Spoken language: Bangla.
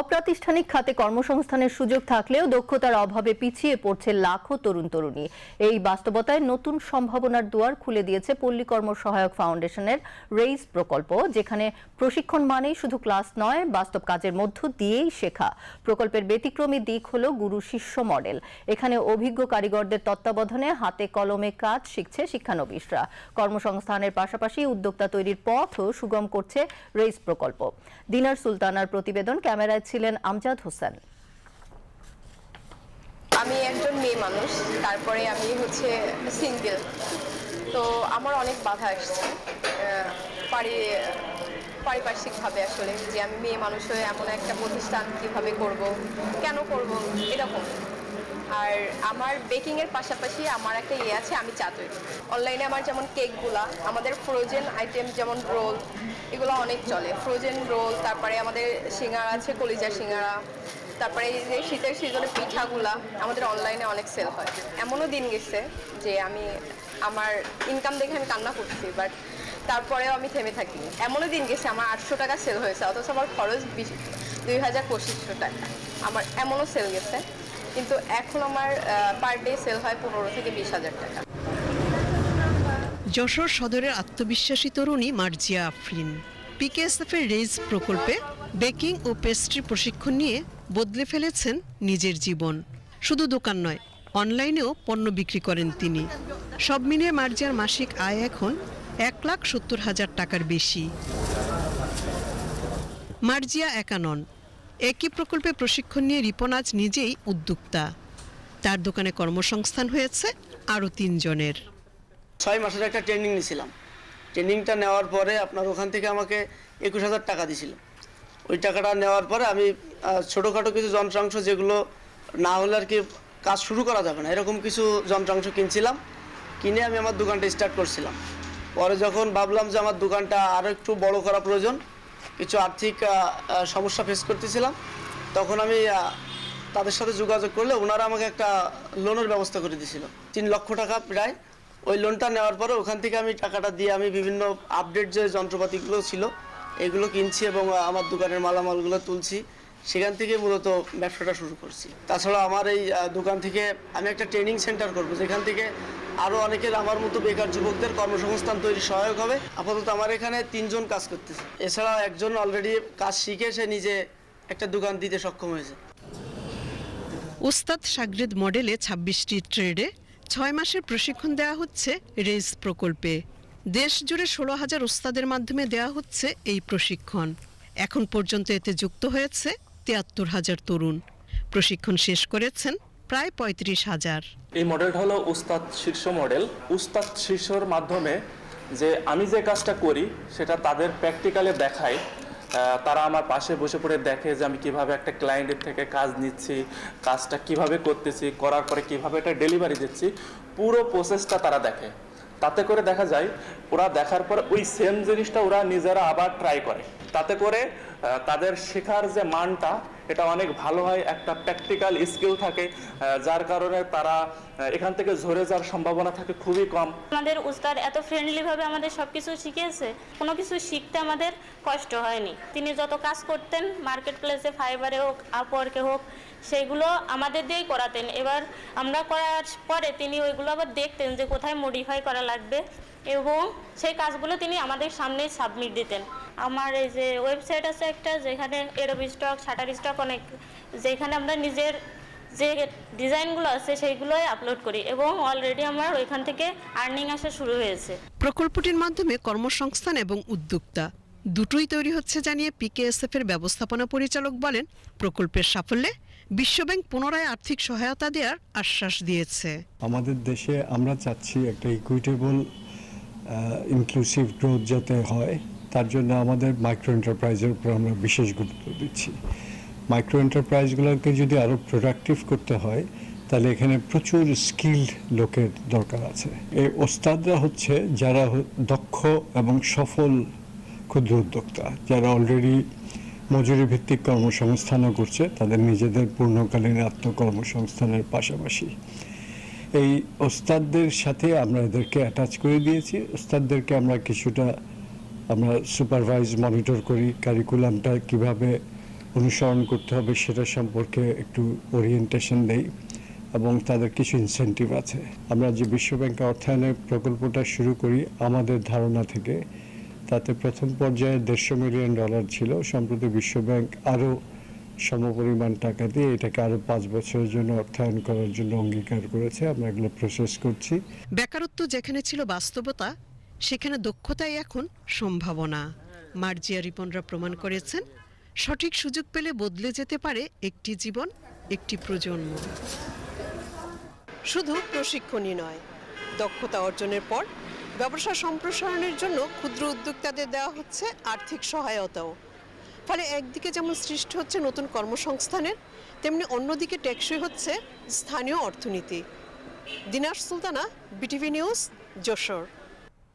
অপ্রাতিষ্ঠানিক খাতে কর্মসংস্থানের সুযোগ থাকলেও দক্ষতার অভাবে পিছিয়ে পড়ছে লাখো তরুণ তরুণী। এই বাস্তবতায় নতুন সম্ভাবনার দুয়ার খুলে দিয়েছে পল্লী কর্ম সহায়ক ফাউন্ডেশনের রেইজ প্রকল্প, যেখানে প্রশিক্ষণ মানেই শুধু ক্লাস নয়, বাস্তব কাজের মধ্য দিয়েই শেখা। প্রকল্পের ব্যতিক্রমী দিক হলো গুরু শিষ্য মডেল। এখানে অভিজ্ঞ কারিগরদের তত্ত্বাবধানে হাতে কলমে কাজ শিখছে শিক্ষানবিশরা। কর্মসংস্থানের পাশাপাশি উদ্যোক্তা তৈরির পথও সুগম করছে রেইজ প্রকল্প। দিনার সুলতানার প্রতিবেদন, ক্যামেরায় ছিলেন আমজাদ হোসেন। আমি একজন মেয়ে মানুষ, তারপরে আমি সিঙ্গেল, তো আমার অনেক বাধা আসছে পারিপার্শ্বিকভাবে আসলে, যে আমি মেয়ে মানুষ হয়ে এমন একটা প্রতিষ্ঠান কিভাবে করব, কেন করব এরকম। আর আমার বেকিংয়ের পাশাপাশি আমার একটা আছে, আমি চা তৈরি অনলাইনে। আমার যেমন কেকগুলা, আমাদের ফ্রোজেন আইটেম যেমন রোল, এগুলো অনেক চলে। ফ্রোজেন রোল, তারপরে আমাদের সিঙ্গারা আছে, কলিজা সিঙ্গারা, তারপরে এই যে শীতের সিজনে পিঠাগুলা আমাদের অনলাইনে অনেক সেল হয়। এমনও দিন গেছে যে আমার ইনকাম দেখে আমি কান্না করছি, বাট তারপরেও আমি থেমে থাকি। এমনও দিন গেছে আমার 800 টাকা সেল হয়েছে, অথচ আমার খরচ 22,2500 টাকা। আমার এমনও সেল গেছে, কিন্তু এখন আমার পার ডে সেল হয় 15 থেকে 20,000 টাকা। যশোর সদরের আত্মবিশ্বাসী তরুণী মার্জিয়া আফরিন পিকেএসএফের রেইজ প্রকল্পে বেকিং ও পেস্ট্রি প্রশিক্ষণ নিয়ে বদলে ফেলেছেন নিজের জীবন। শুধু দোকান নয়, অনলাইনেও পণ্য বিক্রি করেন তিনি। সব মিলিয়ে মার্জিয়ার মাসিক আয় এখন 1,70,000 টাকার বেশি। মার্জিয়া একা নন, একই প্রকল্পে প্রশিক্ষণ নিয়ে রিপন আজ নিজেই উদ্যোক্তা। তার দোকানে কর্মসংস্থান হয়েছে আরও 3 জনের। 6 মাসের একটা ট্রেনিং নিয়েছিলাম। ট্রেনিংটা নেওয়ার পরে আপনার ওখান থেকে আমাকে 21,000 টাকা দিয়েছিল। ওই টাকাটা নেওয়ার পরে আমি ছোটোখাটো কিছু যন্ত্রাংশ, যেগুলো না হলে আর কি কাজ শুরু করা যাবে না, এরকম কিছু যন্ত্রাংশ কিনছিলাম। কিনে আমি আমার দোকানটা স্টার্ট করছিলাম। পরে যখন ভাবলাম যে আমার দোকানটা আরও একটু বড় করা প্রয়োজন, কিছু আর্থিক সমস্যা ফেস করতেছিলাম, তখন আমি তাদের সাথে যোগাযোগ করলে ওনারা আমাকে একটা লোনের ব্যবস্থা করে দিয়েছিল, 3 লক্ষ টাকা প্রায়। ওই লোনটা নেওয়ার পরে ওখান থেকে আমি টাকাটা দিয়ে আমি বিভিন্ন আপডেট যে যন্ত্রপাতিগুলো ছিল এগুলো কিনছি এবং আমার দোকানের মালামালগুলো তুলছি। সেখান থেকে মূলত ব্যবসাটা শুরু করছি। তাছাড়া আমার এই দোকান থেকে আমি একটা ট্রেনিং সেন্টার করব, যেখান থেকে আরও অনেকের আমার মতো বেকার যুবকদের কর্মসংস্থান তৈরি সহায়ক হবে। আপাতত আমার এখানে 3 জন কাজ করতেছে, এছাড়া একজন অলরেডি কাজ শিখে সে নিজে একটা দোকান দিতে সক্ষম হয়েছে। উস্তাদ শাগরেদ মডেলে 26টি ট্রেডে 6 মাসের প্রশিক্ষণ দেওয়া হচ্ছে রেইজ প্রকল্পে। দেশ জুড়ে 16,000 উস্তাদের মাধ্যমে দেওয়া হচ্ছে এই প্রশিক্ষণ। এখন পর্যন্ত এতে যুক্ত হয়েছে 73,000 তরুণ। প্রশিক্ষণ শেষ করেছেন প্রায় 35,000। এই মডেলটা হলো উস্তাদ শীর্ষ মডেল। উস্তাদ শীর্ষর মাধ্যমে যে আমি যে কাজটা করি সেটা তাদের প্র্যাকটিক্যালে দেখাই। তারা আমার পাশে বসে পড়ে দেখে যে আমি কিভাবে একটা ক্লায়েন্টের থেকে কাজ নিচ্ছি, কাজটা কিভাবে করতেছি, করার পরে কিভাবে এটা ডেলিভারি দিচ্ছি, পুরো প্রসেসটা তারা দেখে। তাতে করে দেখা যায় ওরা দেখার পর ওই সেম জিনিসটা ওরা নিজেরা আবার ট্রাই করে। তাতে করে তাদের শেখার যে মানটা এটা অনেক ভালো হয়, একটা প্র্যাকটিক্যাল স্কিল থাকে, যার কারণে তারা এখান থেকে ঝরে যাওয়ার সম্ভাবনা থাকে খুবই কম। আমাদের উস্তাদ এত ফ্রেন্ডলিভাবে আমাদের সবকিছু শিখিয়েছে, কোনো কিছু শিখতে আমাদের কষ্ট হয়নি। তিনি যত কাজ করতেন মার্কেট প্লেসে, ফাইবারে হোক, আপওয়ার্কে হোক, সেগুলো আমাদের দিয়েই করাতেন। এবার আমরা করার পরে তিনি ওইগুলো আবার দেখতেন যে কোথায় মডিফাই করা লাগবে, এবং সেই কাজগুলো তিনি আমাদের সামনেই সাবমিট দিতেন। আমার এই যে ওয়েবসাইট আছে একটা, যেখানে এডোবি স্টক, শাটার স্টক অনেক, যেখানে আমরা নিজের যে ডিজাইনগুলো আছে সেইগুলোই আপলোড করি, এবং অলরেডি আমার ওইখান থেকে আর্নিং আসা শুরু হয়েছে। প্রকল্পটির মাধ্যমে কর্মসংস্থান এবং উদ্যোক্তা দুটোই তৈরি হচ্ছে জানিয়ে পিকেএসএফ এর ব্যবস্থাপনা পরিচালক বলেন, প্রকল্পের সাফল্যে বিশ্বব্যাংক পুনরায় আর্থিক সহায়তা দেওয়ার আশ্বাস দিয়েছে। আমাদের দেশে আমরা চাচ্ছি একটা ইকুইটেবল ইনক্লুসিভ গ্রোথ যাতে হয়, তার জন্য আমাদের মাইক্রো এন্টারপ্রাইজের উপর আমরা বিশেষ গুরুত্ব দিচ্ছি। মাইক্রো এন্টারপ্রাইজগুলোকে যদি আরও প্রোডাক্টিভ করতে হয়, তাহলে এখানে প্রচুর স্কিলড লোকের দরকার আছে। এই ওস্তাদরা হচ্ছে যারা দক্ষ এবং সফল ক্ষুদ্র উদ্যোক্তা, যারা অলরেডি মজুরি ভিত্তিক কর্মসংস্থানও করছে, তাদের নিজেদের পূর্ণকালীন আত্মকর্মসংস্থানের পাশাপাশি এই ওস্তাদদের সাথে আমরা এদেরকে অ্যাটাচ করে দিয়েছি। ওস্তাদদেরকে আমরা কিছুটা সুপারভাইজ মনিটর করি, কারিকুলামটা কিভাবে অনুসরণ করতে হবে সেটা সম্পর্কে একটু ওরিয়েন্টেশন দেই এবং তাদের কিছু ইনসেন্টিভ আছে। আমরা যে বিশ্বব্যাংকে অর্থায়নের প্রকল্পটা শুরু করি আমাদের ধারণা থেকে, তাতে প্রথম পর্যায়ে $150 মিলিয়ন ছিল। সম্প্রতি বিশ্বব্যাংক আরও সমপরিমাণ টাকা দিয়ে এটাকে আরও 5 বছরের জন্য অর্থায়ন করার জন্য অঙ্গীকার করেছে। আমরা এগুলো প্রসেস করছি। বেকারত্ব যেখানে ছিল বাস্তবতা, সেখানে দক্ষতাই এখন সম্ভাবনা। মার্জিয়া রিপনরা প্রমাণ করেছেন, সঠিক সুযোগ পেলে বদলে যেতে পারে একটি জীবন, একটি প্রজন্ম। শুধু প্রশিক্ষণই নয়, দক্ষতা অর্জনের পর ব্যবসা সম্প্রসারণের জন্য ক্ষুদ্র উদ্যোক্তাদের দেওয়া হচ্ছে আর্থিক সহায়তাও। ফলে একদিকে যেমন সৃষ্টি হচ্ছে নতুন কর্মসংস্থানের, তেমনি অন্যদিকে টেকসই হচ্ছে স্থানীয় অর্থনীতি। দিনার সুলতানা, বিটিভি নিউজ, যশোর।